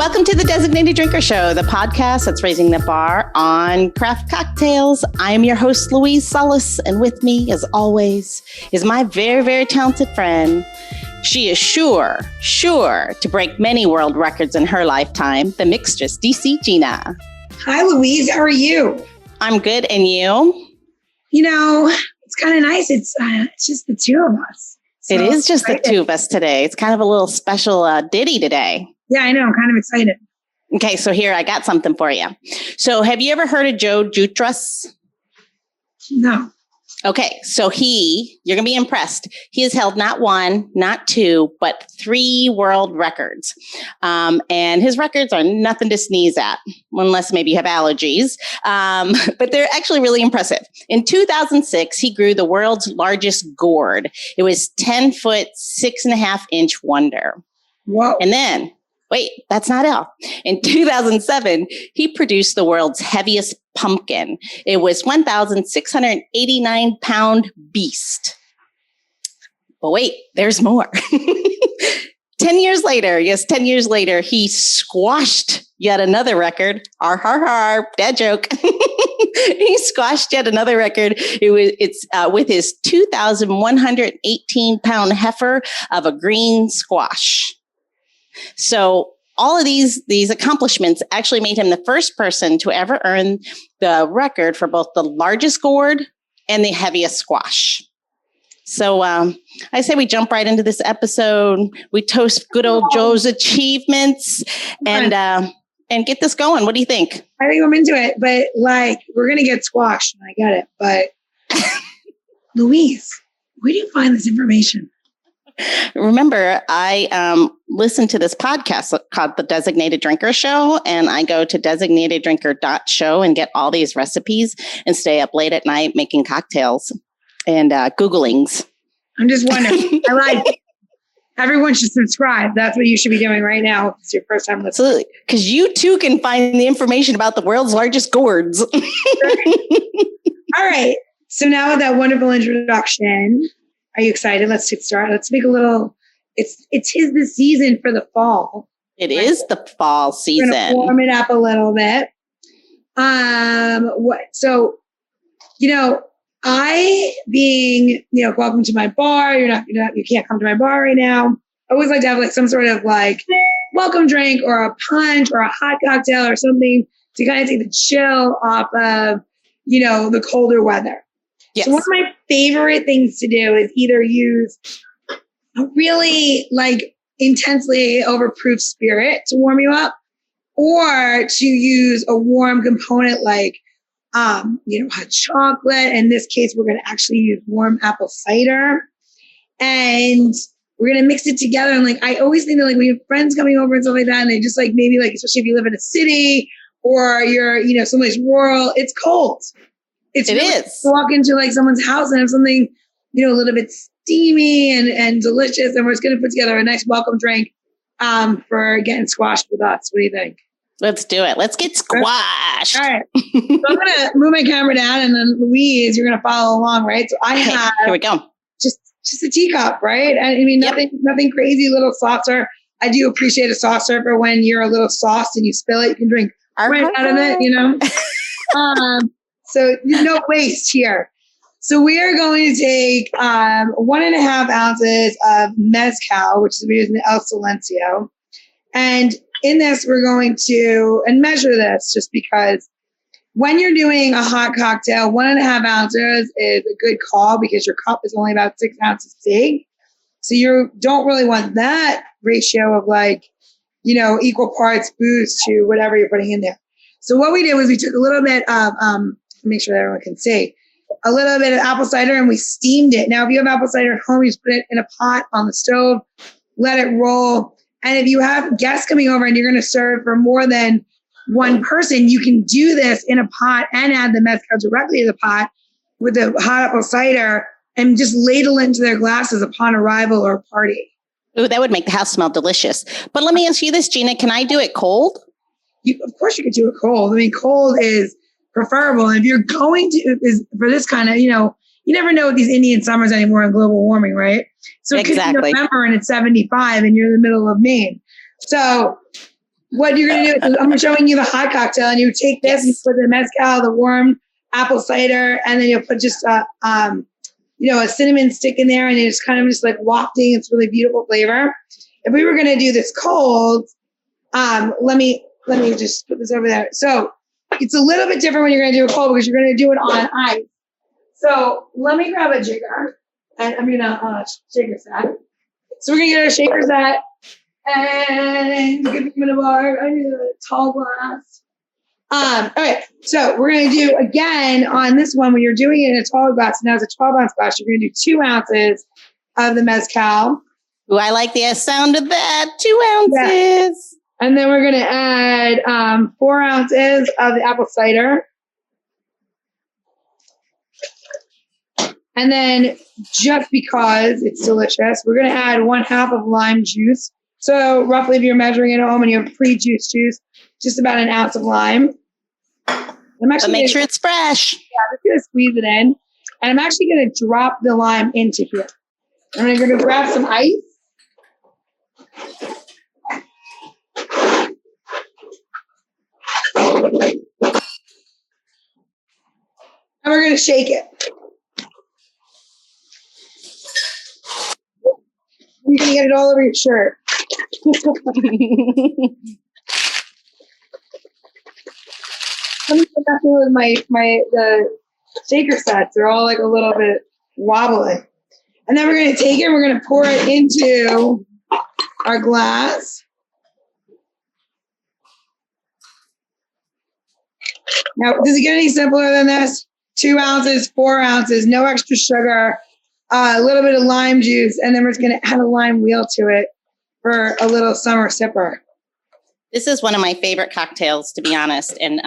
Welcome to the Designated Drinker Show, the podcast that's raising the bar on craft cocktails. I am your host, Louise Solis, and with me, as always, is my very, very talented friend. She is sure to break many world records in her lifetime, the mixtress, DC Gina. Hi, Louise. How are you? I'm good, and you? You know, it's kind of nice. It's just the two of us. So it is just excited. The two of us today. It's kind of a little special ditty today. Yeah, I know. I'm kind of excited. Okay, so here, I got something for you. So have you ever heard of Joe Jutras? No. Okay, so you're going to be impressed. He has held not one, not two, but 3 world records. And his records are nothing to sneeze at, unless maybe you have allergies. But they're actually really impressive. In 2006, he grew the world's largest gourd. It was 10 foot, 6.5 inch wonder. Whoa. And then, wait, that's not all. In 2007, he produced the world's heaviest pumpkin. It was 1,689 pound beast. But wait, there's more. 10 years later, he squashed yet another record. Dad joke. He squashed yet another record. It's with his 2,118 pound heifer of a green squash. So all of these accomplishments actually made him the first person to ever earn the record for both the largest gourd and the heaviest squash. So I say we jump right into this episode. We toast good old Joe's achievements and get this going. What do you think? I think I'm into it, but we're going to get squashed. I get it. But Louise, where do you find this information? Remember, I listen to this podcast called The Designated Drinker Show, and I go to designateddrinker.show and get all these recipes and stay up late at night making cocktails and Googlings. I'm just wondering. Everyone should subscribe. That's what you should be doing right now. If it's your first time listening. Absolutely. Because you too can find the information about the world's largest gourds. All right. So now with that wonderful introduction, are you excited? Let's get started. Let's make a little, it's the season for the fall. It is the fall season. We're going to warm it up a little bit. I being, welcome to my bar. You can't come to my bar right now. I always like to have some sort of welcome drink or a punch or a hot cocktail or something to kind of take the chill off of, the colder weather. Yes. So one of my favorite things to do is either use a really intensely overproof spirit to warm you up, or to use a warm component hot chocolate. In this case, we're going to actually use warm apple cider, and we're going to mix it together. And I always think that we have friends coming over and stuff like that, and they just maybe especially if you live in a city or you're someplace rural, it's cold. It is. Walk into someone's house and have something, a little bit steamy and delicious. And we're just going to put together a nice welcome drink for getting squashed with us. What do you think? Let's do it. Let's get squashed. All right. So I'm going to move my camera down, and then Louise, you're going to follow along, right? So I have here we go. Just a teacup, right? I mean, nothing crazy, little saucer. I do appreciate a saucer for when you're a little sauced and you spill it, you can drink right out of it, So no waste here. So we are going to take 1.5 ounces of mezcal, which is using the El Silencio. And in this, we're going to, and measure this just because when you're doing a hot cocktail, 1.5 ounces is a good call because your cup is only about 6 ounces big. So you don't really want that ratio of equal parts booze to whatever you're putting in there. So what we did was we took a little bit of, make sure that everyone can see, a little bit of apple cider, and we steamed it. Now, if you have apple cider at home, you just put it in a pot on the stove, let it roll. And if you have guests coming over and you're going to serve for more than one person, you can do this in a pot and add the mezcal directly to the pot with the hot apple cider and just ladle it into their glasses upon arrival or party. Ooh, that would make the house smell delicious. But let me ask you this, Gina, can I do it cold? Of course you could do it cold. I mean, cold is preferable. And if you're going to, for this kind of, you never know with these Indian summers anymore in global warming, right? So it could be November and it's 75 and you're in the middle of Maine. So what you're going to do is I'm showing you the hot cocktail, and you take this, you put the mezcal, the warm apple cider, and then you'll put just a cinnamon stick in there, and it's kind of just like wafting. It's really beautiful flavor. If we were going to do this cold, let me just put this over there. So it's a little bit different when you're going to do it cold because you're going to do it on ice. So let me grab a jigger, and I'm going to shaker set. So we're going to get our shaker set, and give me a bar. I need a tall glass. All right, so we're going to do, again, on this one, when you're doing it in a tall glass, now it's a 12-ounce glass, you're going to do 2 ounces of the mezcal. Ooh, I like the sound of that. 2 ounces. Yeah. And then we're going to add 4 ounces of the apple cider. And then, just because it's delicious, we're going to add 1/2 of lime juice. So roughly, if you're measuring at home and you have pre-juice juice, just about 1 ounce of lime. But make sure it's fresh. Yeah, I'm just going to squeeze it in. And I'm actually going to drop the lime into here. And I'm going to grab some ice. And we're going to shake it. You're going to get it all over your shirt. Let me put that with the shaker sets. They're all like a little bit wobbly. And then we're going to take it and we're going to pour it into our glass. Now, does it get any simpler than this? 2 ounces, 4 ounces, no extra sugar, a little bit of lime juice, and then we're just going to add a lime wheel to it for a little summer sipper. This is one of my favorite cocktails, to be honest. And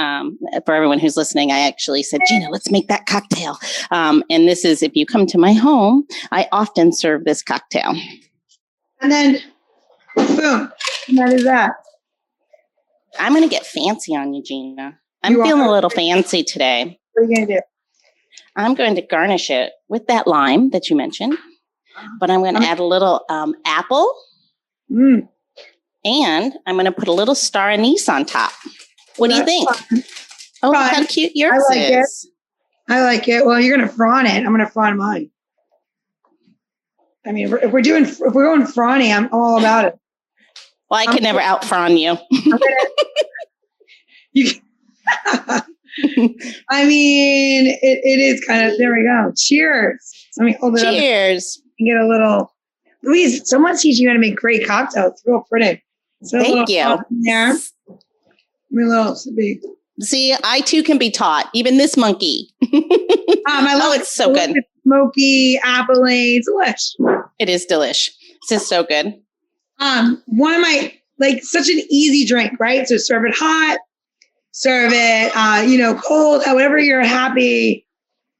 for everyone who's listening, I actually said, Gina, let's make that cocktail. And this is, if you come to my home, I often serve this cocktail. And then, boom, and that is that. I'm going to get fancy on you, Gina. I'm feeling a little fancy today. What are you going to do? I'm going to garnish it with that lime that you mentioned, but I'm going to add a little apple. And I'm going to put a little star anise on top. What do you think? Oh, look how cute yours is. I like it. Well, you're going to prawn it. I'm going to prawn mine. I mean, if we're going frawny, I'm all about it. Well, I can never out prawn you. I mean, it is kind of, there we go. Cheers. Let me hold it up. Cheers. And get a little, Louise, someone's teaching you how to make great cocktails. It's real pretty. So thank you. There. See, I too can be taught. Even this monkey. I love it's so good. Smoky, apple-y, delish. It is delish. This is so good. One of my, such an easy drink, right? So serve it hot, serve it, cold, however you're happy,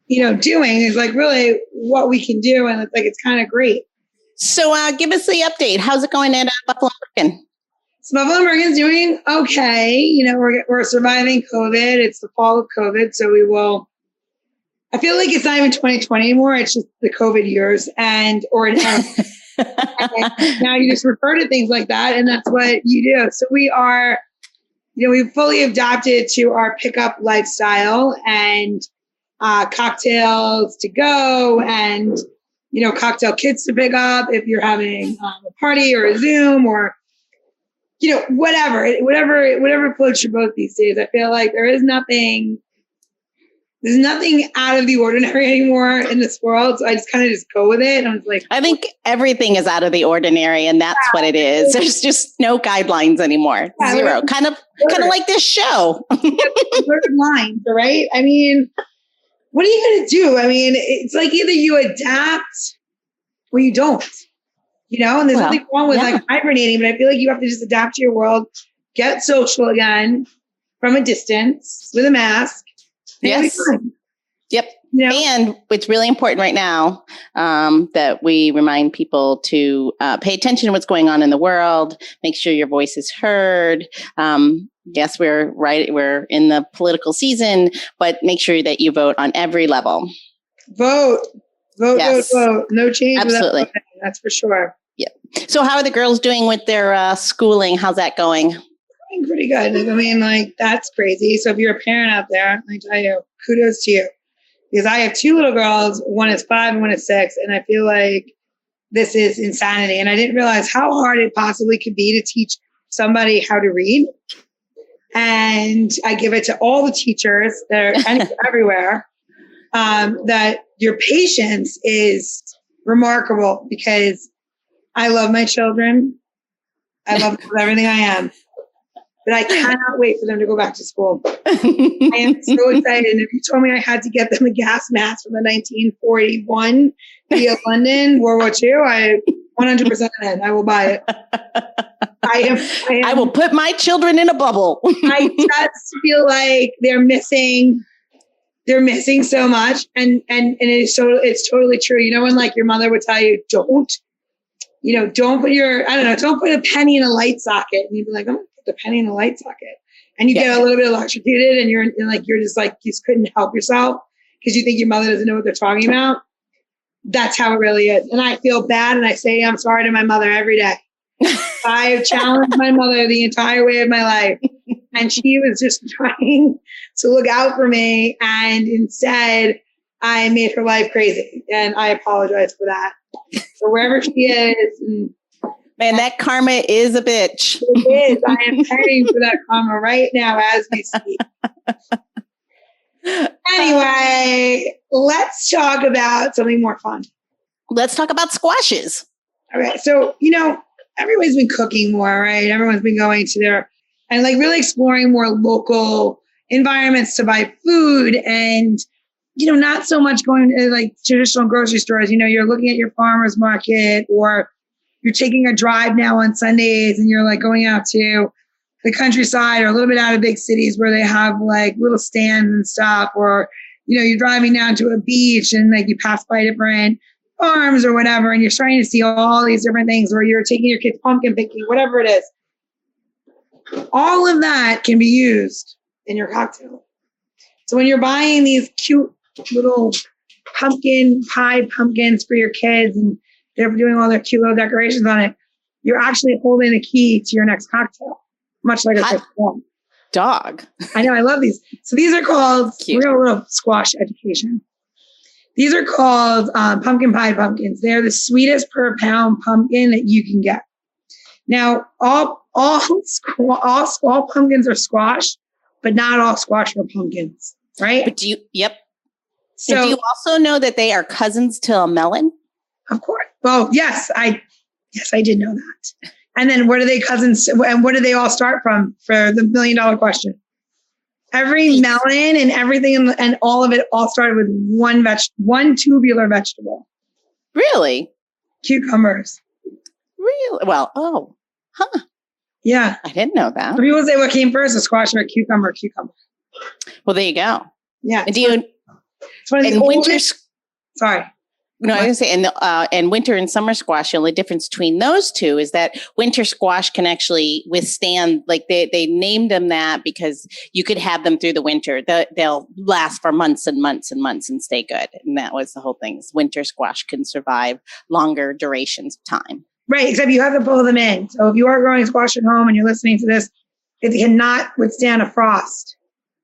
doing is really what we can do. And it's kind of great. So give us the update. How's it going at Buffalo American? So Buffalo American's doing okay. We're surviving COVID. It's the fall of COVID. So I feel like it's not even 2020 anymore. It's just the COVID years and now you just refer to things like that. And that's what you do. So we are, we've fully adapted to our pickup lifestyle and cocktails to go and, cocktail kits to pick up if you're having a party or a Zoom or, whatever floats your boat these days. I feel like there's nothing out of the ordinary anymore in this world. So I just kind of go with it. And I think everything is out of the ordinary, and that's what it is. There's just no guidelines anymore. Zero. Kind of like this show. Lines, right? I mean, what are you going to do? I mean, it's either you adapt or you don't, and there's nothing wrong with hibernating, but I feel like you have to just adapt to your world, get social again from a distance with a mask. Yes. Yep. And it's really important right now that we remind people to pay attention to what's going on in the world, make sure your voice is heard. Yes, we're in the political season, but make sure that you vote on every level. Vote. No change. Absolutely. That's for sure. Yeah. So how are the girls doing with their schooling? How's that going? Pretty good. I mean, like, that's crazy. So if you're a parent out there, I tell you, kudos to you. Because I have 2 little girls, one is 5 and one is 6. And I feel like this is insanity. And I didn't realize how hard it possibly could be to teach somebody how to read. And I give it to all the teachers that are everywhere, that your patience is remarkable, because I love my children. I love them with everything I am. But I cannot wait for them to go back to school. I am so excited. And if you told me I had to get them a gas mask from the 1941 via London, World War II, I 100% in. I will buy it. I will put my children in a bubble. I just feel like they're missing so much. And it's totally true. You know, when like your mother would tell you, don't put a penny in a light socket. And you'd be like, I'm going to put the penny in a light socket. And you get a little bit electrocuted, and you just couldn't help yourself because you think your mother doesn't know what they're talking about. That's how it really is. And I feel bad, and I say I'm sorry to my mother every day. I have challenged my mother the entire way of my life, and she was just trying to look out for me, and instead I made her life crazy, and I apologize for that. So wherever she is, man, that karma is a bitch. It is. I am paying for that karma right now as we speak. Anyway, let's talk about something more fun. Let's talk about squashes. All right. So, everybody's been cooking more, right? Everyone's been going to and like really exploring more local environments to buy food, and, not so much going to like traditional grocery stores. You're looking at your farmer's market, or you're taking a drive now on Sundays and you're like going out to the countryside or a little bit out of big cities where they have like little stands and stuff, or, you're driving down to a beach and like you pass by different farms or whatever, and you're starting to see all these different things, or you're taking your kids pumpkin picking, whatever it is. All of that can be used in your cocktail. So when you're buying these cute little pumpkin pie pumpkins for your kids and they're doing all their cute little decorations on it, you're actually holding the key to your next cocktail, much like a first one. Dog. I know, I love these. So these are called, we're going to a little squash education. These are called pumpkin pie pumpkins. They're the sweetest per pound pumpkin that you can get. Now, all pumpkins are squash, but not all squash are pumpkins, right? But yep. So do you also know that they are cousins to a melon? Of course. Oh, yes, I did know that. And then what are they cousins? And what do they all start from for the $1 million question? Every melon and everything and all of it all started with one tubular vegetable. Really? Cucumbers. Really? Well, yeah. I didn't know that. People say what came first, a squash or a cucumber? Cucumber. Well, there you go. Yeah. It's one of the oldest. Sorry. No, I was going to say, and winter and summer squash, the only difference between those two is that winter squash can actually withstand, like they named them that because you could have them through the winter. They'll last for months and months and months and stay good. And that was the whole thing. Winter squash can survive longer durations of time. Right, except you have to pull them in. So if you are growing squash at home and you're listening to this, it cannot withstand a frost.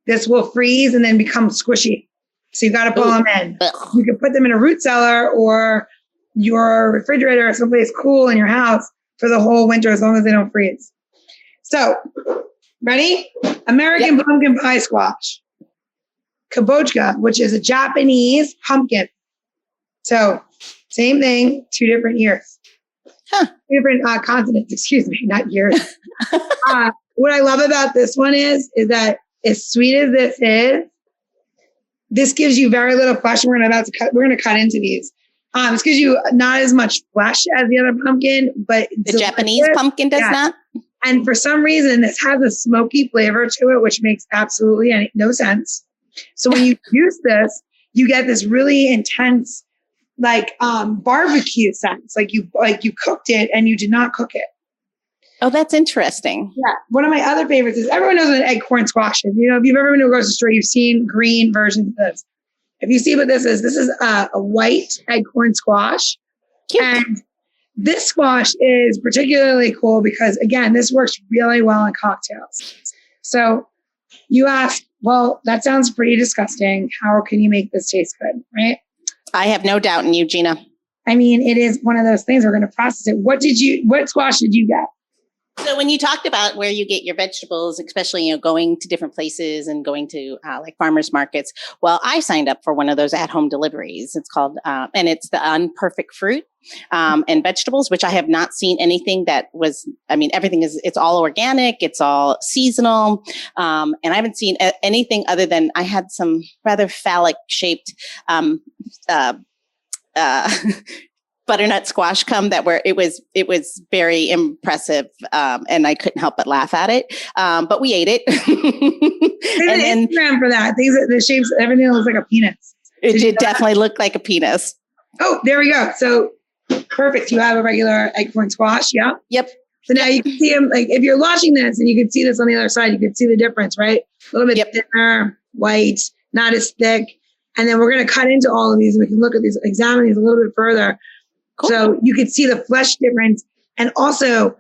This will freeze and then become squishy. So you got to pull them in. You can put them in a root cellar or your refrigerator or someplace cool in your house for the whole winter as long as they don't freeze. So, ready? American pumpkin pie squash. Kabochka, which is a Japanese pumpkin. So, same thing, 2 different years. Different continents, excuse me, not years. What I love about this one is that as sweet as this is, this gives you very little flesh. We're going to cut into these. This gives you not as much flesh as the other pumpkin, but the Japanese pumpkin does not. And for some reason, this has a smoky flavor to it, which makes absolutely no sense. So when you use this, you get this really intense, barbecue sense. Like you cooked it and you did not cook it. Oh, that's interesting. Yeah. One of my other favorites is everyone knows what an egg-corn squash is. If you've ever been to a grocery store, you've seen green versions of this. If you see what this is a white egg-corn squash. Cute. And This squash is particularly cool because, again, this works really well in cocktails. So you ask, well, that sounds pretty disgusting. How can you make this taste good, right? I have no doubt in you, Gina. I mean, it is one of those things. We're going to process it. What squash did you get? So when you talked about where you get your vegetables, especially, going to different places and going to like farmers markets, well, I signed up for one of those at-home deliveries. It's called, and it's the Unperfect Fruit and Vegetables, which I have not seen anything that was, everything it's all organic, it's all seasonal. And I haven't seen anything other than I had some rather phallic shaped butternut squash come that it was very impressive, and I couldn't help but laugh at it. But we ate it. And then Instagram for that. The shapes, everything looks like a penis. It definitely looked like a penis. Oh, there we go. So perfect. You have a regular eggplant squash. Yeah. Yep. So now you can see them. Like if you're watching this and you can see this on the other side, you can see the difference, right? A little bit thinner, white, not as thick. And then we're going to cut into all of these and we can look at these, examine these a little bit further. Cool. So you can see the flesh difference and also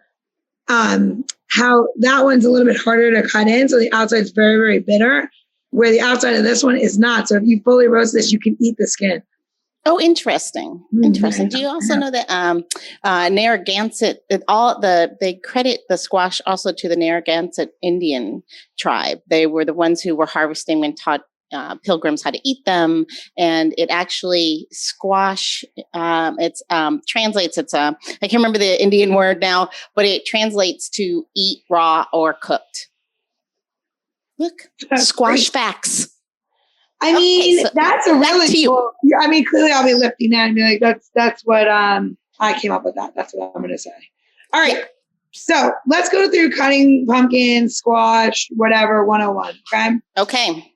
how that one's a little bit harder to cut in. So the outside is very, very bitter, where the outside of this one is not. So if you fully roast this, you can eat the skin. Oh, interesting. Interesting. Do you also know that Narragansett, they credit the squash also to the Narragansett Indian tribe. They were the ones who were harvesting and taught pilgrims how to eat them, and it actually squash. It's translates. It's I can't remember the Indian word now, but it translates to eat raw or cooked. Look, that's squash great. Facts. I mean, that's a really cool. I mean, clearly, I'll be lifting that and be like, that's what I came up with. That's what I'm going to say. All right. So let's go through cutting pumpkin, squash, whatever, 101. Okay. Okay.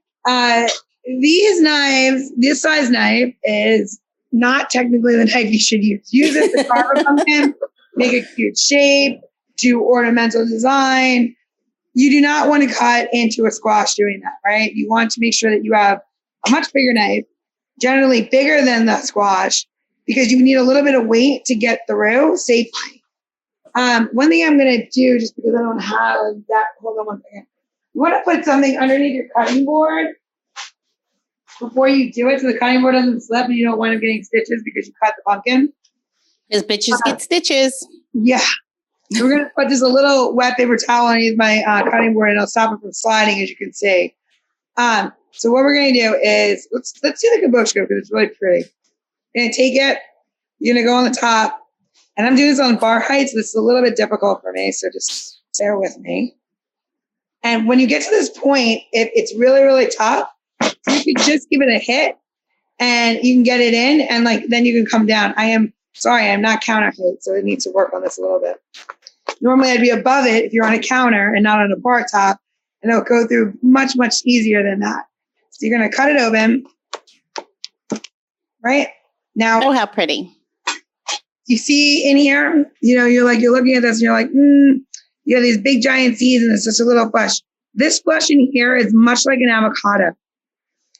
This size knife is not technically the knife you should use. Use it to carve a pumpkin, make a cute shape, do ornamental design. You do not want to cut into a squash doing that, right? You want to make sure that you have a much bigger knife, generally bigger than the squash, because you need a little bit of weight to get through safely. One thing I'm going to do, just because I don't have that, hold on one second. You want to put something underneath your cutting board before you do it so the cutting board doesn't slip and you don't wind up getting stitches because you cut the pumpkin. Because bitches get stitches. Yeah. So we're going to put just a little wet paper towel underneath my cutting board and it'll stop it from sliding, as you can see. So what we're going to do is, let's do the kabushka because it's really pretty. You're going to take it, you're going to go on the top, and I'm doing this on bar height, so this is a little bit difficult for me, so just bear with me. And when you get to this point, it's really, really tough. You can just give it a hit and you can get it in and then you can come down. I'm not counter height, so it needs to work on this a little bit. Normally I'd be above it if you're on a counter and not on a bar top, and it'll go through much, much easier than that. So you're going to cut it open, right? Now, oh, how pretty. You see in here, you're looking at this and you're like, you have these big giant seeds and it's just a little flesh. This flesh in here is much like an avocado.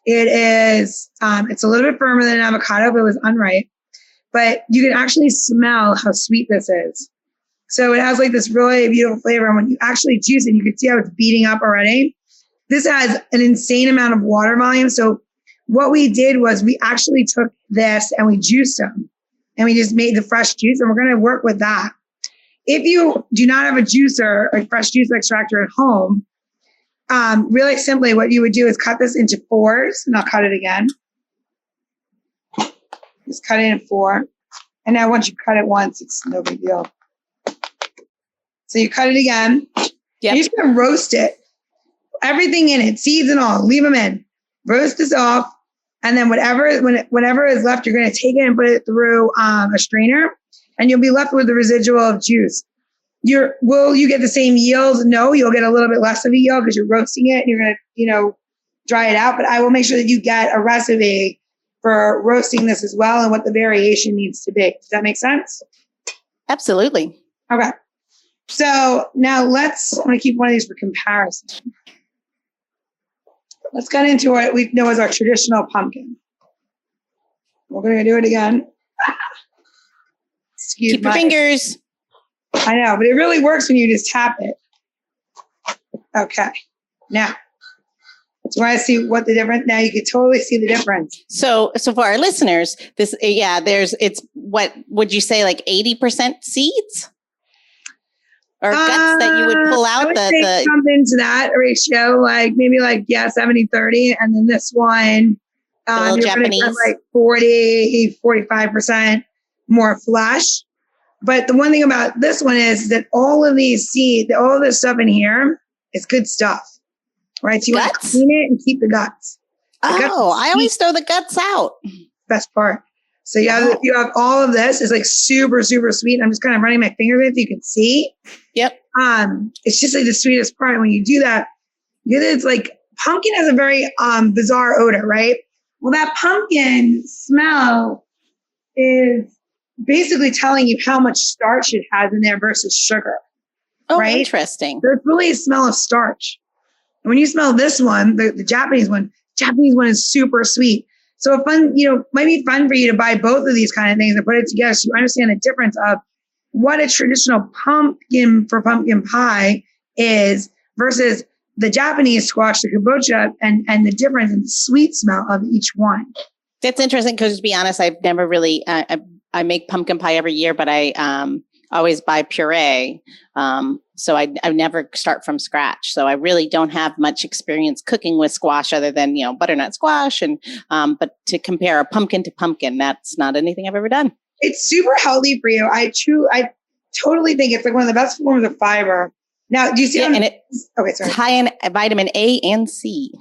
It is, it's a little bit firmer than an avocado if it was unripe, but you can actually smell how sweet this is. So it has this really beautiful flavor. And when you actually juice it, you can see how it's beating up already. This has an insane amount of water volume. So what we did was we actually took this and we juiced them and we just made the fresh juice, and we're going to work with that. If you do not have a juicer, a fresh juice extractor at home, really simply what you would do is cut this into 4s, and I'll cut it again. Just cut it in 4. And now once you cut it once, it's no big deal. So you cut it again. Yep. You're just going to roast it. Everything in it, seeds and all, leave them in. Roast this off. And then whatever is left, you're going to take it and put it through a strainer, and you'll be left with the residual of juice. Will you get the same yield? No, you'll get a little bit less of a yield because you're roasting it and you're going to, dry it out. But I will make sure that you get a recipe for roasting this as well and what the variation needs to be. Does that make sense? Absolutely. Okay. So now I'm going to keep one of these for comparison. Let's get into what we know as our traditional pumpkin. We're going to do it again. Keep your fingers. I know, but it really works when you just tap it. Okay. Now, so when I see what the difference, now you can totally see the difference. So for our listeners, it's what would you say, like 80% seeds? Or guts that you would pull out? I would say something to that ratio, like maybe 70-30. And then this one, you're Japanese. Gonna get 40-45% more flesh. But the one thing about this one is that all of these seeds, all of this stuff in here is good stuff, right? So you want to clean it and keep the guts. I always throw the guts out. Best part. So you have all of this. It's super, super sweet. I'm just kind of running my fingers with it. You can see. Yep. It's just the sweetest part. When you do that, it's pumpkin has a very bizarre odor, right? Well, that pumpkin smell is basically telling you how much starch it has in there versus sugar. Oh, right? Interesting. There's really a smell of starch. And when you smell this one, the Japanese one is super sweet. So might be fun for you to buy both of these kind of things and put it together so you understand the difference of what a traditional pumpkin for pumpkin pie is versus the Japanese squash, the kabocha, and the difference in the sweet smell of each one. That's interesting because, to be honest, I've never really, I make pumpkin pie every year, but I always buy puree. So I never start from scratch. So I really don't have much experience cooking with squash other than, butternut squash. And but to compare a pumpkin to pumpkin, that's not anything I've ever done. It's super healthy for you. I totally think it's one of the best forms of fiber. Now, do you see? And it's high in vitamin A and C.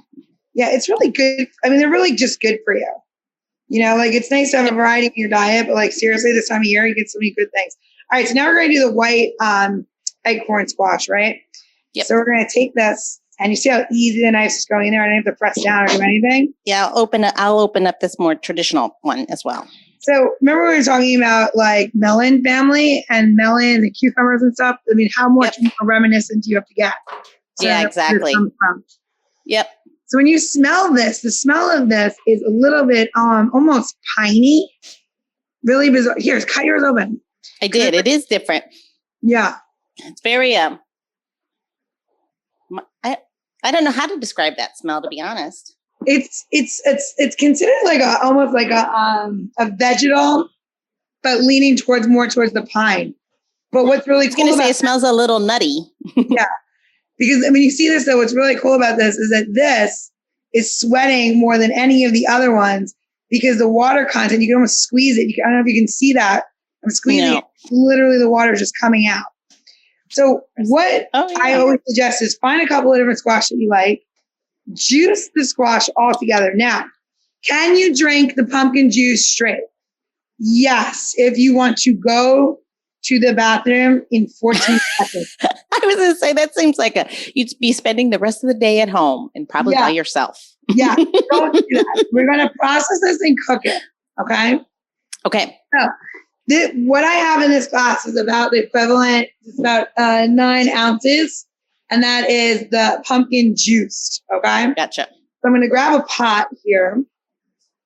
Yeah, it's really good. I mean, they're really just good for you. It's nice to have a variety in your diet, but seriously, this time of year, you get so many good things. All right, so now we're going to do the white eggcorn squash, right? Yep. So we're going to take this, and you see how easy and nice it's going in there. I don't have to press down or do anything. Yeah, I'll open up this more traditional one as well. So remember we were talking about melon family and melon and cucumbers and stuff? I mean, how much more reminiscent do you have to get? So yeah, exactly. Yep. So when you smell this, the smell of this is a little bit almost piney. Really bizarre. Here, cut yours open. I did. It is different. Yeah. It's very I don't know how to describe that smell, to be honest. It's considered almost like a vegetal, but leaning more towards the pine. But what's really cool about it smells a little nutty. Yeah. Because you see this though, what's really cool about this is that this is sweating more than any of the other ones because the water content, you can almost squeeze it. I don't know if you can see that. I'm squeezing it. Literally the water is just coming out. So what I always suggest is find a couple of different squash that you like, juice the squash all together. Now, can you drink the pumpkin juice straight? Yes, if you want to go to the bathroom in 14 seconds. I was going to say, that seems like you'd be spending the rest of the day at home and probably by yourself. Yeah, don't do that. We're going to process this and cook it. Okay? Okay. So what I have in this glass is about the equivalent, it's about 9 ounces. And that is the pumpkin juice. Okay? Gotcha. So I'm going to grab a pot here.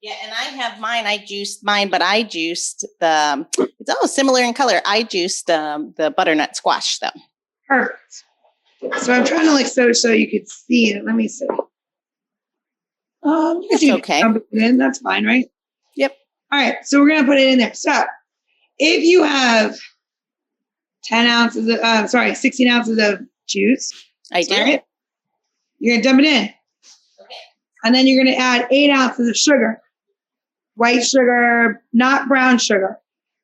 Yeah, and I have mine. I juiced mine, but I juiced it's almost similar in color. I juiced the butternut squash, though. Perfect. So I'm trying to so you could see it. Let me see. You can see okay. It in. That's fine, right? Yep. All right, so we're going to put it in there. So if you have 16 ounces of juice. I do. Right? You're going to dump it in. Okay. And then you're going to add 8 ounces of sugar. White sugar, not brown sugar.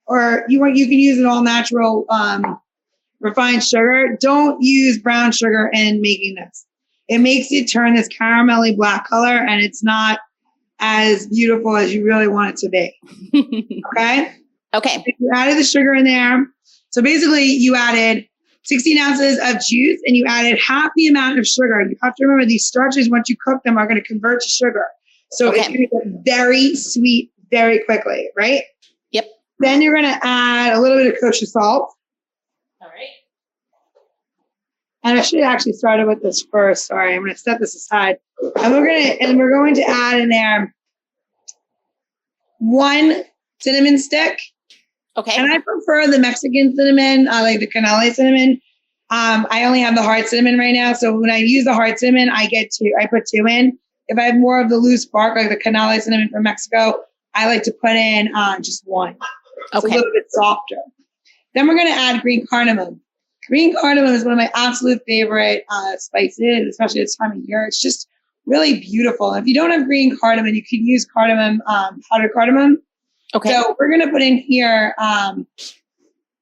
Or you can use an all natural refined sugar. Don't use brown sugar in making this. It makes it turn this caramelly black color and it's not as beautiful as you really want it to be. Okay? Okay. You added the sugar in there. So basically you added 16 ounces of juice and you added half the amount of sugar. You have to remember these starches, once you cook them, are going to convert to sugar. So it's going to get very sweet very quickly, right? Yep. Then you're going to add a little bit of kosher salt. All right. And I should have actually started with this first. Sorry, I'm going to set this aside. And we're going to add in there 1 cinnamon stick Okay. And I prefer the Mexican cinnamon, like the canale cinnamon. I only have the hard cinnamon right now. So when I use the hard cinnamon, I put 2 in. If I have more of the loose bark, like the canale cinnamon from Mexico, I like to put in just 1. It's a little bit softer. Then we're going to add green cardamom. Green cardamom is one of my absolute favorite spices, especially this time of year. It's just really beautiful. And if you don't have green cardamom, you can use cardamom, powdered cardamom. Okay. So we're going to put in here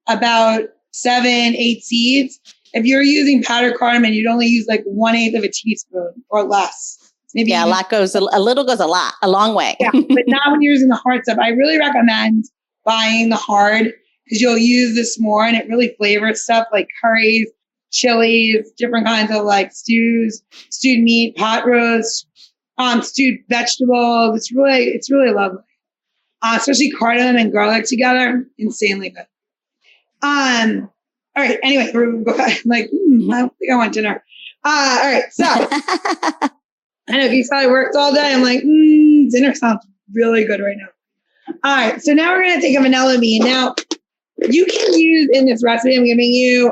about 7-8 seeds. If you're using powdered cardamom, you'd only use like 1/8 of a teaspoon or less. Maybe a lot goes, a little goes a long way. Yeah, but not when you're using the hard stuff. I really recommend buying the hard because you'll use this more and it really flavors stuff like curries, chilies, different kinds of like stews, stewed meat, pot roast, stewed vegetables. It's really lovely. Especially cardamom and garlic together, insanely good. All right. Anyway, I'm like, I think I want dinner. All right. So I know you probably worked all day. I'm like, dinner sounds really good right now. All right. So now we're going to take a vanilla bean. Now you can use in this recipe, I'm giving you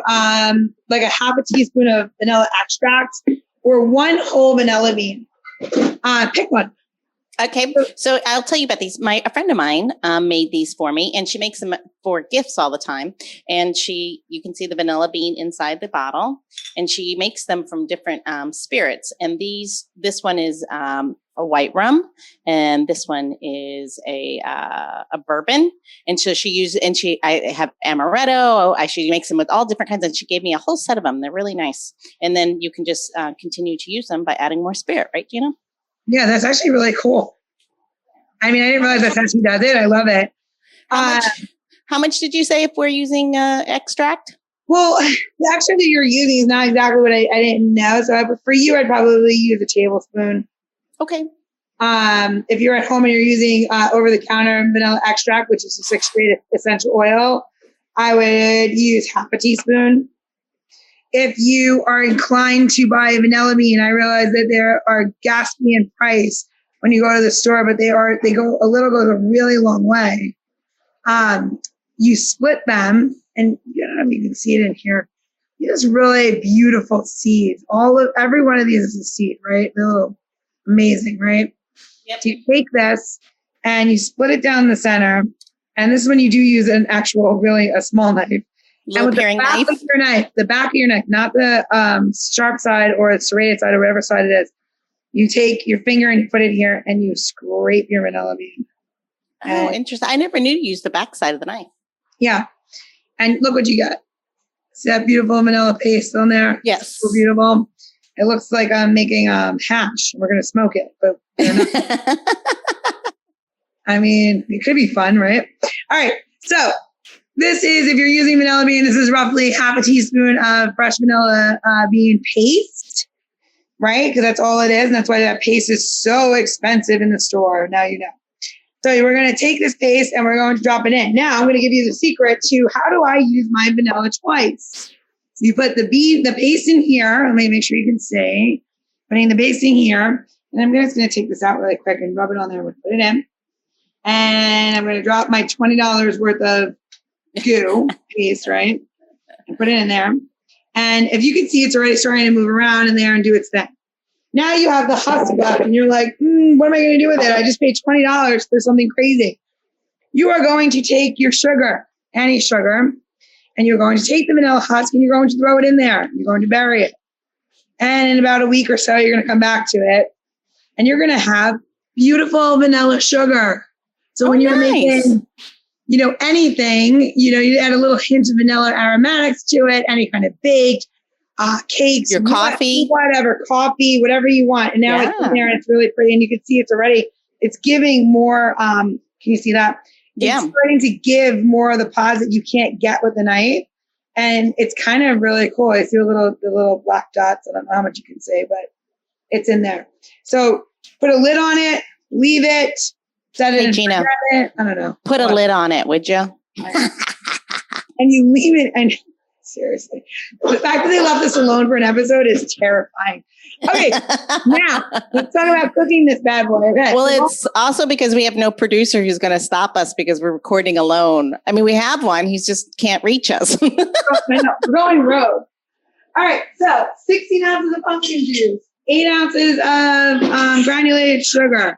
like a half a teaspoon of vanilla extract or 1 whole vanilla bean. Pick one. Okay, so I'll tell you about these. A friend of mine made these for me, and she makes them for gifts all the time. And you can see the vanilla bean inside the bottle, and she makes them from different spirits. And this one is a white rum, and this one is a bourbon. And so I have amaretto. She makes them with all different kinds, and she gave me a whole set of them. They're really nice. And then you can just continue to use them by adding more spirit, right, Gina? Yeah, that's actually really cool. I mean, I didn't realize that's how she does it. I love it. How much did you say if we're using extract? Well, the extract that you're using is not exactly what I didn't know. So for you, I'd probably use a tablespoon. Okay. If you're at home and you're using over-the-counter vanilla extract, which is a 6-grade essential oil, I would use half a teaspoon. If you are inclined to buy a vanilla bean, I realize that there are ghastly in price when you go to the store, but they go a really long way. You split them, and I don't know if you can see it in here. These really beautiful seeds. Every one of these is a seed, right? They're little amazing, right? Yep. So you take this and you split it down the center, and this is when you do use an actual, really a small knife. And with the back of your knife, not the sharp side or the serrated side or whatever side it is, you take your finger and you put it here and you scrape your vanilla bean. Oh, interesting. I never knew to use the back side of the knife. Yeah. And look what you got. See that beautiful vanilla paste on there? Yes. So beautiful. It looks like I'm making hash. We're going to smoke it, but I mean, it could be fun, right? All right. So this is, if you're using vanilla bean, this is roughly half a teaspoon of fresh vanilla bean paste, right? Because that's all it is. And that's why that paste is so expensive in the store. Now you know. So we're going to take this paste and we're going to drop it in. Now I'm going to give you the secret to how do I use my vanilla twice. So you put the paste in here. Let me make sure you can see. Putting the paste in here. And I'm just going to take this out really quick and rub it on there. We'll put it in. And I'm going to drop my $20 worth of goo paste, right? And put it in there. And if you can see, it's already starting to move around in there and do its thing. Now you have the husk left and you're like, what am I going to do with it? I just paid $20 for something crazy. You are going to take your sugar, any sugar, and you're going to take the vanilla husk and you're going to throw it in there. You're going to bury it. And in about a week or so, you're going to come back to it and you're going to have beautiful vanilla sugar. So when you're making, anything, you add a little hint of vanilla aromatics to it, any kind of baked cakes, your coffee, coffee, whatever you want. And now it's in there and it's really pretty. And you can see it's giving more. Can you see that? It's starting to give more of the pause that you can't get with the knife. And it's kind of really cool. I see the little black dots. I don't know how much you can say, but it's in there. So put a lid on it, leave it, set it. Hey, Gina, I don't know. Put a lid on it, would you? And you leave it and Seriously. The fact that they left us alone for an episode is terrifying. Okay, now let's talk about cooking this bad boy. Okay. Well, it's also because we have no producer who's going to stop us because we're recording alone. I mean, we have one. He just can't reach us. I know. We're going rogue. All right. So 16 ounces of pumpkin juice, 8 ounces of granulated sugar.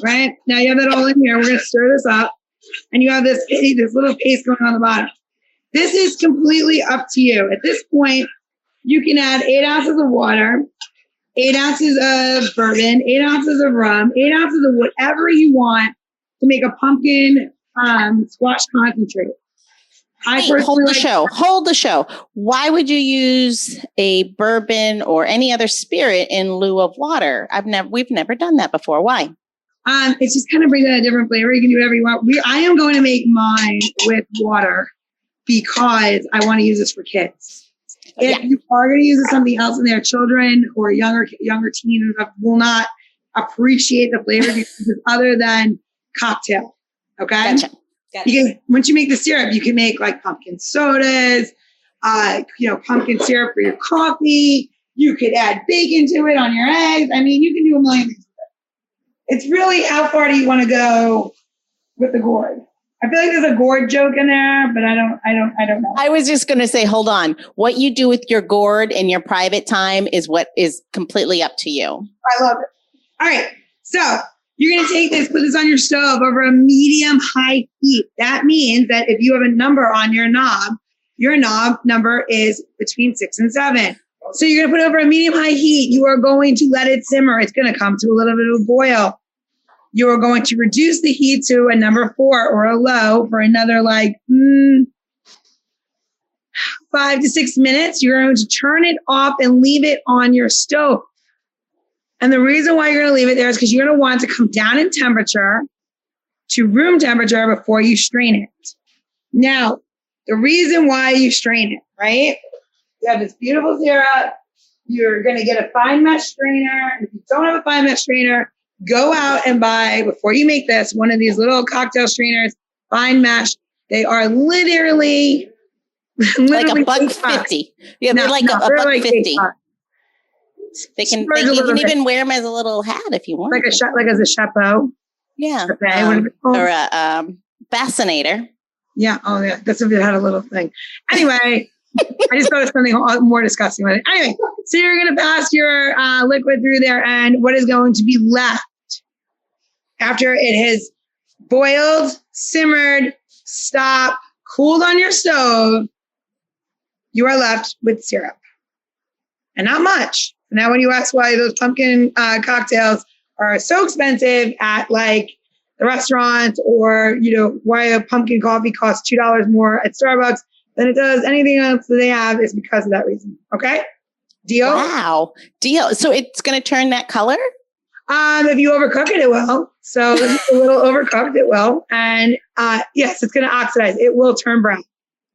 Right. Now you have that all in here. We're going to stir this up. And you have this little paste going on the bottom. This is completely up to you. At this point, you can add 8 ounces of water, 8 ounces of bourbon, 8 ounces of rum, 8 ounces of whatever you want to make a pumpkin squash concentrate. Hold the show. Why would you use a bourbon or any other spirit in lieu of water? We've never done that before. Why? It's just kind of brings out a different flavor. You can do whatever you want. I am going to make mine with water because I want to use this for kids. If you are going to use something else in there, children or younger teens will not appreciate the flavor other than cocktail. Okay. Gotcha. Because once you make the syrup, you can make like pumpkin sodas, pumpkin syrup for your coffee. You could add bacon to it on your eggs. I mean, you can do a million things. It's really how far do you want to go with the gourd? I feel like there's a gourd joke in there, but I don't know. I was just going to say, hold on. What you do with your gourd in your private time is what is completely up to you. I love it. All right. So you're going to take this, put this on your stove over a medium-high heat. That means that if you have a number on your knob number is between 6 and 7. So you're going to put it over a medium-high heat. You are going to let it simmer. It's going to come to a little bit of a boil. You are going to reduce the heat to a number 4 or a low for another 5 to 6 minutes. You're going to turn it off and leave it on your stove. And the reason why you're going to leave it there is because you're going to want it to come down in temperature to room temperature before you strain it. Now, the reason why you strain it, right? You have this beautiful syrup. You're going to get a fine mesh strainer. If you don't have a fine mesh strainer, go out and buy, before you make this, one of these little cocktail strainers, fine mesh. They are literally like $1.50. Yeah, they're like $1.50. They can even wear them as a little hat if you want. Like as a chapeau. Yeah. Okay. Or a fascinator. Yeah. Oh, yeah. That's if it had a little thing. Anyway, I just thought of something more disgusting with it. Anyway, so you're going to pass your liquid through there, and what is going to be left after it has boiled, simmered, stopped, cooled on your stove, you are left with syrup. And not much. Now, when you ask why those pumpkin cocktails are so expensive at like the restaurants, or, why a pumpkin coffee costs $2 more at Starbucks than it does anything else that they have, is because of that reason. Okay? Deal? Wow. Deal. So it's going to turn that color? If you overcook it, it will. So if a little overcooked, it will. And yes, it's going to oxidize. It will turn brown.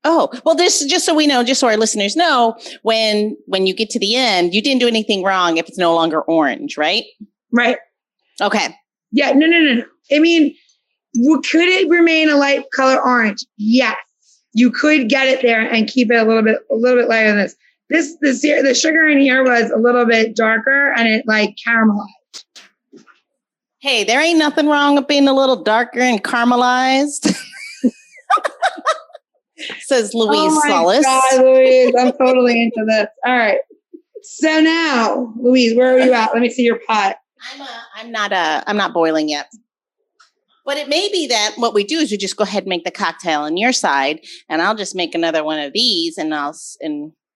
Oh, well, this, just so we know, just so our listeners know, when you get to the end, you didn't do anything wrong if it's no longer orange, right? Right. Okay. Yeah. No. I mean, could it remain a light color orange? Yes. You could get it there and keep it a little bit lighter than this. The sugar in here was a little bit darker, and it like caramelized. Hey, there ain't nothing wrong with being a little darker and caramelized. Says Louise Solace. God, Louise, I'm totally into this. All right. So now, Louise, where are you at? Let me see your pot. I'm not boiling yet. But it may be that what we do is we just go ahead and make the cocktail on your side, and I'll just make another one of these, and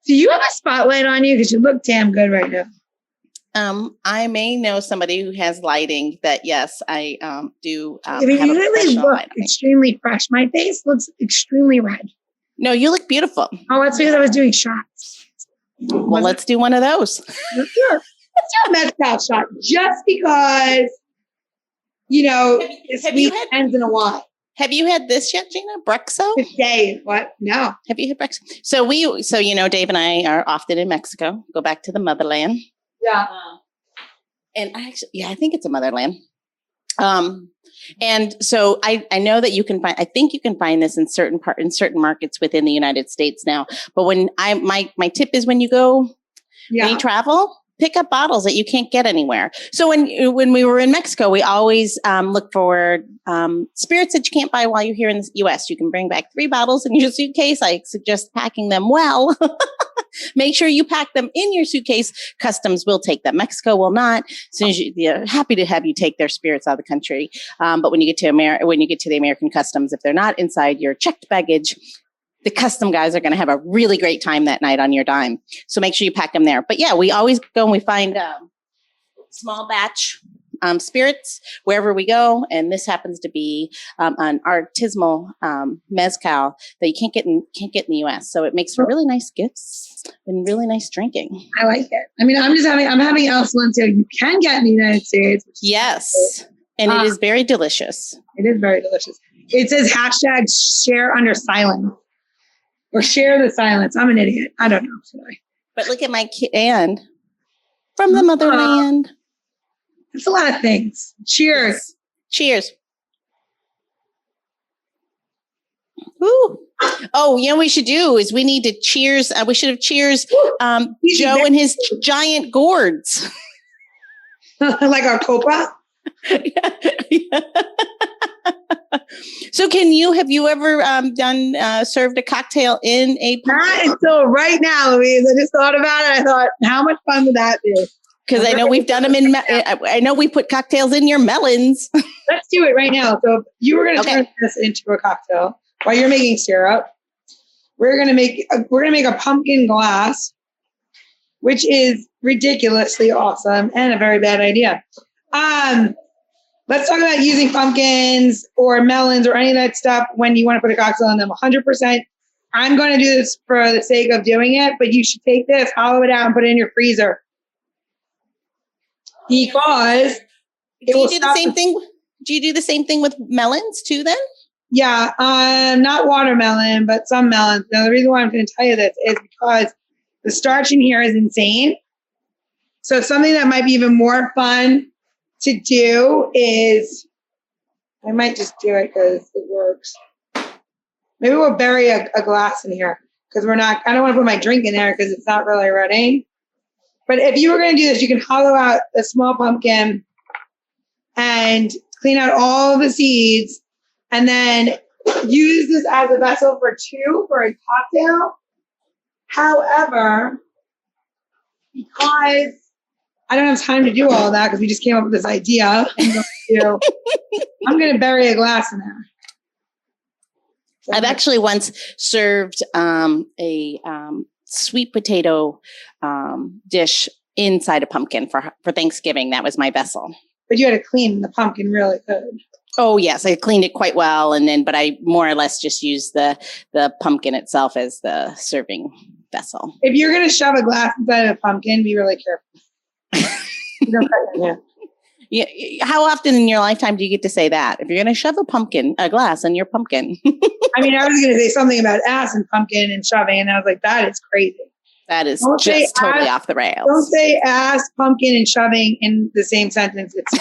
do you have a spotlight on you? Because you look damn good right now. I may know somebody who has lighting that, yes, I do. You really look extremely fresh. My face looks extremely red. No, you look beautiful. Oh, that's because I was doing shots. Well, let's do one of those. Let's do a mezcal shot, just because, this week ends in a while. Have you had this yet, Gina? Brexo? Today. What? No. Have you had Brexo? So Dave and I are often in Mexico, go back to the motherland. Yeah. And I think it's a motherland. And so I know that I think you can find this in certain markets within the United States now. But when my tip is when you go, when you travel, pick up bottles that you can't get anywhere. So when we were in Mexico, we always look for spirits that you can't buy while you're here in the U.S. You can bring back 3 bottles in your suitcase. I suggest packing them well. Make sure you pack them in your suitcase. Customs will take them. Mexico will not. As soon as they're happy to have you take their spirits out of the country. But when you get to the American customs, if they're not inside your checked baggage, the custom guys are going to have a really great time that night on your dime. So make sure you pack them there. But yeah, we always go and we find small batch spirits wherever we go. And this happens to be an artisanal mezcal that you can't get in the US. So it makes for really nice gifts and really nice drinking. I like it. I mean, I'm having El Silencio you can get in the United States. Yes. And it is very delicious. It is very delicious. It says #share under silence or share the silence. I'm an idiot. I don't know. Sorry. But look at my and from the motherland. It's a lot of things. Cheers. Yes. Cheers. Woo. Oh, you know what we should do is we need to cheers. We should have cheers Joe and his giant gourds. Like our copa? Yeah. So have you ever served a cocktail in a pumpkin? Not until right now, Louise. I just thought about it. I thought, how much fun would that be? Because I know we've done them I know we put cocktails in your melons. Let's do it right now. So you were going to turn this into a cocktail while you're making syrup. We're going to make a pumpkin glass, which is ridiculously awesome and a very bad idea. Let's talk about using pumpkins or melons or any of that stuff when you want to put a cocktail in them. 100%. I'm going to do this for the sake of doing it, but you should take this, hollow it out, and put it in your freezer. Because do you do the same thing? Do you do the same thing with melons too then? Yeah, not watermelon, but some melons. Now, the reason why I'm going to tell you this is because the starch in here is insane. So something that might be even more fun to do is, I might just do it because it works. Maybe we'll bury a glass in here because I don't want to put my drink in there because it's not really ready. But if you were going to do this, you can hollow out a small pumpkin and clean out all the seeds and then use this as a vessel for a cocktail. However, because I don't have time to do all that because we just came up with this idea, I'm going to bury a glass in there. So I've actually once served a sweet potato dish inside a pumpkin for Thanksgiving. That was my vessel. But you had to clean the pumpkin really good. Oh yes, I cleaned it quite well, but I more or less just used the pumpkin itself as the serving vessel. If you're going to shove a glass inside of a pumpkin, be really careful. Yeah. How often in your lifetime do you get to say that? If you're going to shove a glass in your pumpkin. I mean, I was going to say something about ass and pumpkin and shoving, and I was like, that is crazy. That is just totally off the rails. Don't say ass, pumpkin, and shoving in the same sentence. It's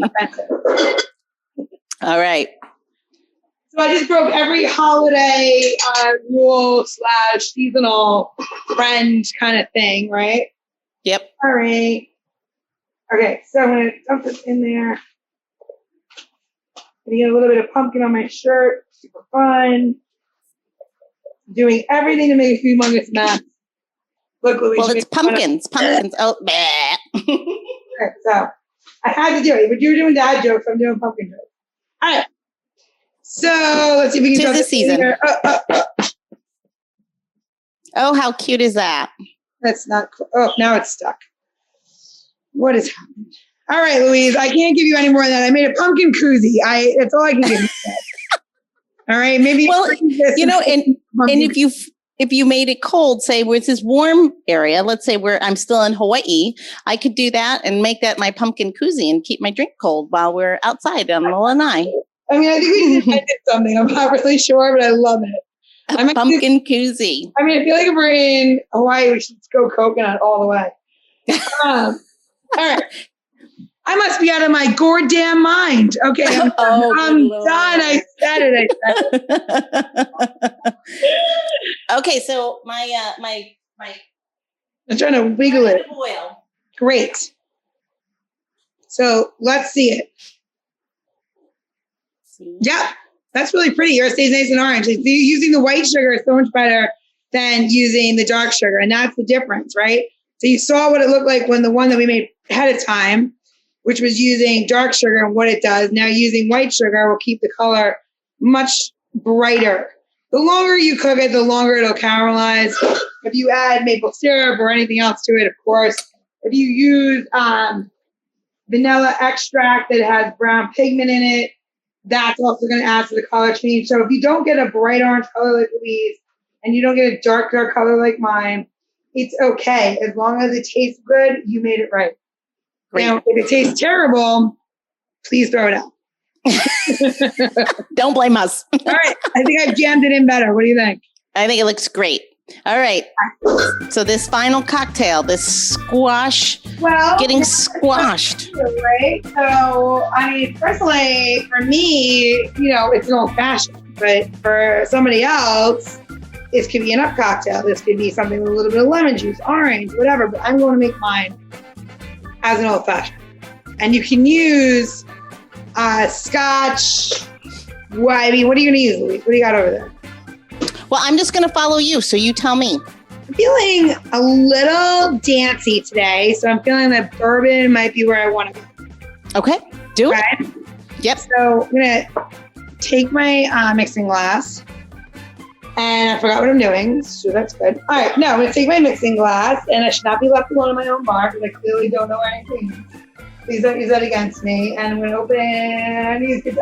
offensive. All right. So I just broke every holiday rule / seasonal friend kind of thing, right? Yep. All right. Okay, so I'm going to dump this in there. I'm going to get a little bit of pumpkin on my shirt. Super fun. Doing everything to make a humongous mess. Look, Louise. Well, it's pumpkins. Pumpkins. Oh, Okay, so I had to do it. But you were doing dad jokes. I'm doing pumpkin jokes. All right. So let's see if we can. 'Tis the season. Oh, how cute is that? That's not cool. Oh, now it's stuck. What is happening? All right, Louise, I can't give you any more than that. I made a pumpkin koozie. That's all I can give you. All right, maybe. Well, and if you made it cold, say where it's this warm area, let's say where I'm still in Hawaii, I could do that and make that my pumpkin koozie and keep my drink cold while we're outside on the lanai. I mean, I think we invented something. I'm not really sure, but I love it. A pumpkin koozie. I mean, I feel like if we're in Hawaii, we should go coconut all the way. All right. I must be out of my goddamn mind. Okay, I'm done. I said it. Okay, so my I'm trying to wiggle it. Oil. Great. So let's see it. Yep, that's really pretty. Yours stays nice and orange. Using the white sugar is so much better than using the dark sugar, and that's the difference, right? So you saw what it looked like when the one that we made ahead of time, which was using dark sugar and what it does. Now using white sugar will keep the color much brighter. The longer you cook it, the longer it'll caramelize. If you add maple syrup or anything else to it, of course. If you use vanilla extract that has brown pigment in it, that's also going to add to the color change. So if you don't get a bright orange color like Louise and you don't get a dark color like mine, it's okay. As long as it tastes good, you made it right. Great. Now, if it tastes terrible, please throw it out. Don't blame us. All right. I think I've jammed it in better. What do you think? I think it looks great. All right. So this final cocktail, this squash, getting squashed. Right. So, I mean, personally, for me, it's an old fashioned, but for somebody else, this could be an up cocktail. This could be something with a little bit of lemon juice, orange, whatever. But I'm going to make mine as an old fashioned. And you can use scotch. What are you going to use, Louise? What do you got over there? Well, I'm just going to follow you, so you tell me. I'm feeling a little dancey today, so I'm feeling that bourbon might be where I want to go. Okay, do it. Yep. So I'm going to take my mixing glass, and I forgot what I'm doing, so that's good. All right, now I'm going to take my mixing glass, and I should not be left alone in my own bar, because I clearly don't know where anything is. Please don't use that against me. And I'm going to open it.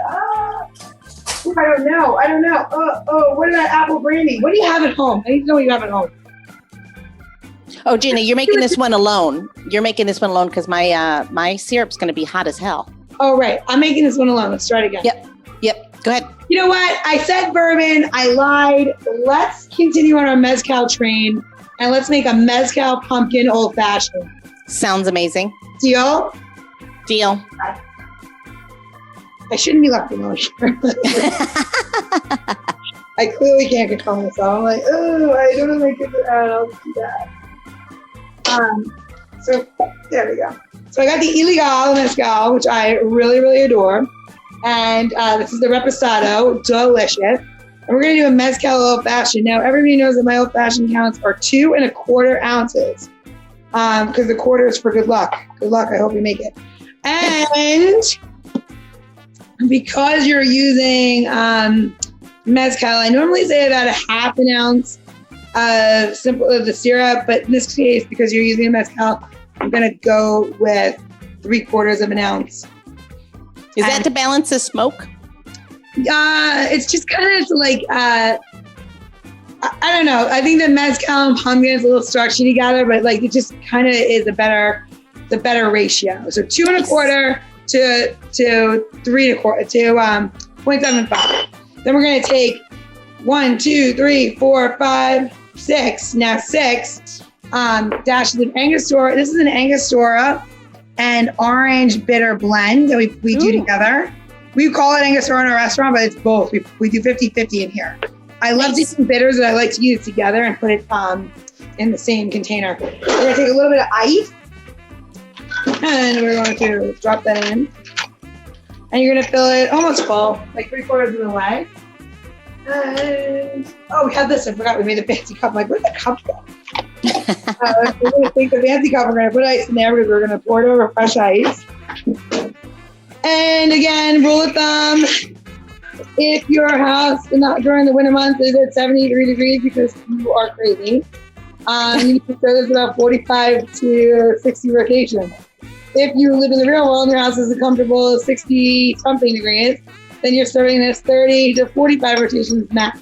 I don't know. Oh, what is that apple brandy? What do you have at home? I need to know what you have at home. Oh, Gina, you're making this one alone. You're making this one alone because my syrup's going to be hot as hell. Oh, right. I'm making this one alone. Let's try it again. Yep. Go ahead. You know what? I said bourbon. I lied. Let's continue on our Mezcal train and let's make a Mezcal pumpkin old fashioned. Sounds amazing. Deal? Deal. I shouldn't be left alone. I clearly can't control myself. I'm like, oh, I don't know if I can do that. I'll do that. So there we go. So I got the Elixir Mezcal, which I really, really adore. And this is the Reposado, delicious. And we're going to do a Mezcal Old Fashion. Now, everybody knows that my Old Fashion counts are 2 1/4 ounces. Because the quarter is for good luck. Good luck. I hope you make it. And because you're using Mezcal, I normally say about a 1/2 ounce of the syrup, but in this case, because you're using a Mezcal, I'm going to go with 3/4 ounce. Is that to balance the smoke? It's just kind of like, I don't know. I think the Mezcal and pumpkin is a little structured together, but like it just kind of is the better ratio. So 2 1/4 to 3 1/4 to 0.75. Then we're going to take 1, 2, 3, 4, 5, 6. Now 6 dashes of Angostura. This is an Angostura and orange bitter blend that we do together. We call it Angostura in our restaurant, but it's both. We do 50-50 in here. I love taking bitters that I like to use together and put it in the same container. We're going to take a little bit of ice and we're going to drop that in. And you're going to fill it almost full, like 3/4 of the way. And, we have this. I forgot we made the fancy cup. I'm like, where'd the cup go? We're going to take the fancy cup. We're going to put ice in there because we're going to pour it over fresh ice. And again, rule of thumb, if your house during the winter months is at 73 degrees because you are crazy, you can serve this about 45 to 60 rotations. If you live in the real world and your house is a comfortable 60-something degrees, then you're serving this 30 to 45 rotations max.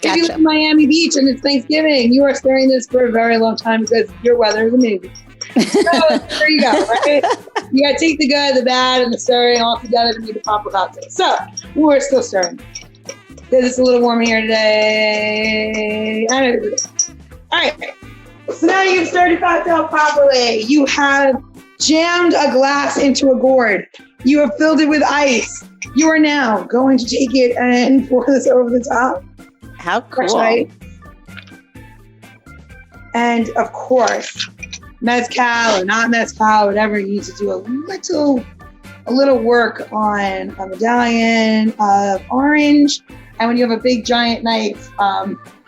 If you live in Miami Beach and it's Thanksgiving, you are stirring this for a very long time because your weather is amazing. So there you go, right? You got to take the good, the bad, and the stirring all together to make the proper cocktail. So we're still stirring because it's a little warm here today. All right. So now you can stir the cocktail properly. You have jammed a glass into a gourd. You have filled it with ice. You are now going to take it and pour this over the top. How cool. Right? And of course, mezcal or not mezcal, whatever, you need to do a little work on a medallion of orange. And when you have a big giant knife,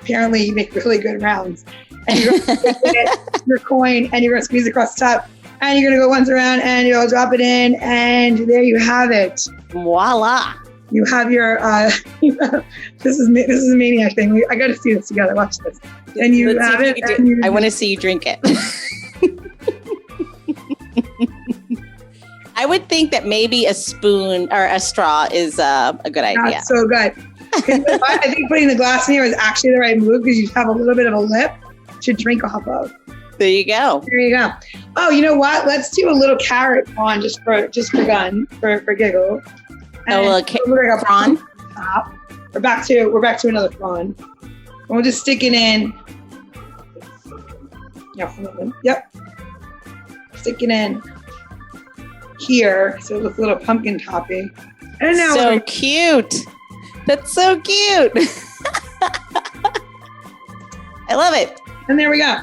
apparently you make really good rounds. And you're going to get your coin and you're going to squeeze it across the top. And you're going to go once around and you'll drop it in. And there you have it. Voila. You have your, this is a maniac thing. I got to see this together. Watch this. And you have it. I want to see you drink it. I would think that maybe a spoon or a straw is a good idea. That's so good. I think putting the glass in here is actually the right move because you have a little bit of a lip to drink off of. There you go. There you go. Oh, you know what? Let's do a little carrot on just for fun, for giggle. And a little prawn. We're back to another prawn. And we'll just stick it in. Yeah, yep. Stick it in here. So it looks a little pumpkin topping. And now so cute. That's so cute. I love it. And there we go.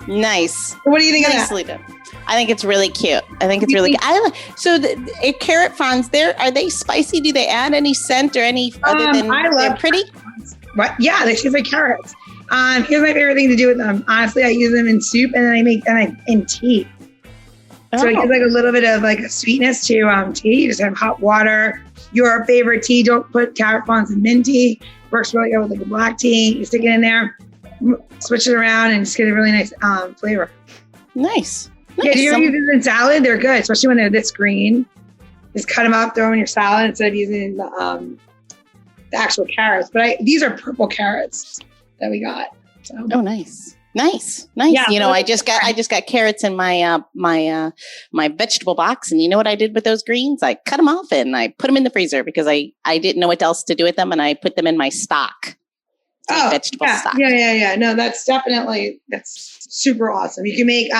Nice. So what do you think Nicely of that? done. I think it's really cute. I think it's really good. So the carrot fronds, are they spicy? Do they add any scent or any other than they're pretty? What? Yeah, they taste like carrots. Here's my favorite thing to do with them. Honestly, I use them in soup and then I make them in tea. So it gives like a little bit of like a sweetness to tea. You just have hot water. Your favorite tea. Don't put carrot fronds in mint tea. Works really good with like a black tea. You stick it in there, switch it around, and just get a really nice flavor. Nice. Yeah, do you ever use these in salad? They're good, especially when they're this green. Just cut them up, throw them in your salad instead of using the actual carrots. But these are purple carrots that we got. So. Oh, nice. Yeah, you know, I just got carrots in my my vegetable box, and you know what I did with those greens? I cut them off and I put them in the freezer because I didn't know what else to do with them, and I put them in my stock. Vegetable stock. Yeah. No, that's super awesome. You can make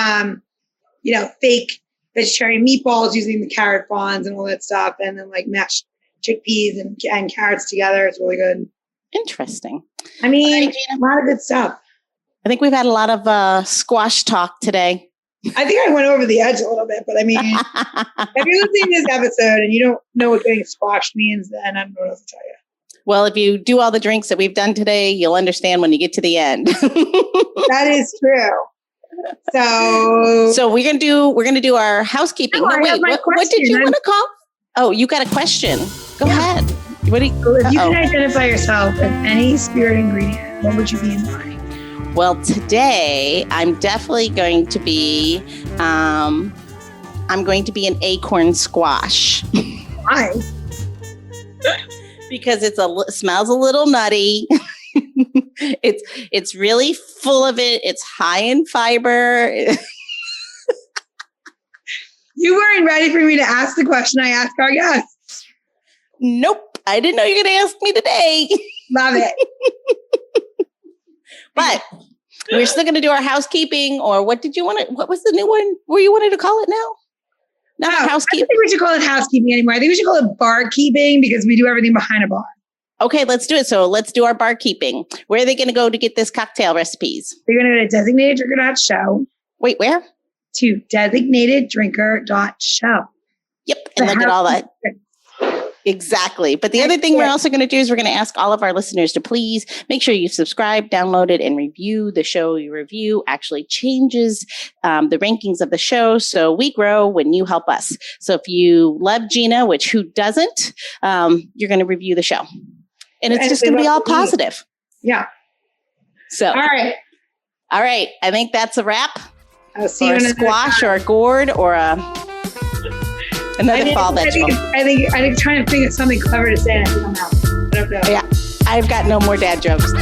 fake vegetarian meatballs using the carrot fronds and all that stuff, and then like mashed chickpeas and carrots together. It's really good. Interesting. I mean, a lot of good stuff. I think we've had a lot of squash talk today. I think I went over the edge a little bit, but I mean, if you're listening to this episode and you don't know what getting squashed means, then I don't know what else to tell you. Well, if you do all the drinks that we've done today, you'll understand when you get to the end. That is true. So we're gonna do our housekeeping. No, wait, what did you want to call? Oh, you got a question. Go ahead. What do you? If you can identify yourself as any spirit ingredient, what would you be and why? Well, today I'm definitely going to be. I'm going to be an acorn squash. Why? Because it smells a little nutty. It's really full of it. It's high in fiber. You weren't ready for me to ask the question I asked our guests. Nope. I didn't know you were going to ask me today. Love it. But we're still going to do our housekeeping, or what was the new one where you wanted to call it now? Not housekeeping. I don't think we should call it housekeeping anymore. I think we should call it barkeeping because we do everything behind a bar. Okay, let's do it. So let's do our barkeeping. Where are they going to go to get this cocktail recipes? They're going to go to designateddrinker.show. Wait, where? To designateddrinker.show. Yep, and they'll get all that. Exactly. But the other thing we're also going to do is we're going to ask all of our listeners to please make sure you subscribe, download it, and review. The show you review actually changes the rankings of the show. So we grow when you help us. So if you love Gina, which who doesn't, you're going to review the show. And it's just going to be all positive. Yeah. So. All right. I think that's a wrap. I'll see you in a squash or a gourd or another fall vegetable. I think trying to think of something clever to say, and I think I'm out. I don't know. Yeah. I've got no more dad jokes.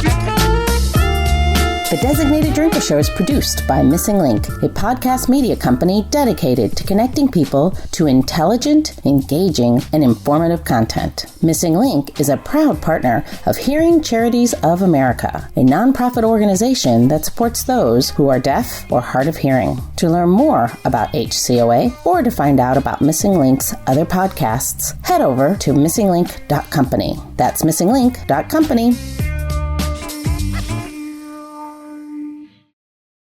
The Designated Drinker Show is produced by Missing Link, a podcast media company dedicated to connecting people to intelligent, engaging, and informative content. Missing Link is a proud partner of Hearing Charities of America, a nonprofit organization that supports those who are deaf or hard of hearing. To learn more about HCOA or to find out about Missing Link's other podcasts, head over to missinglink.company. That's missinglink.company.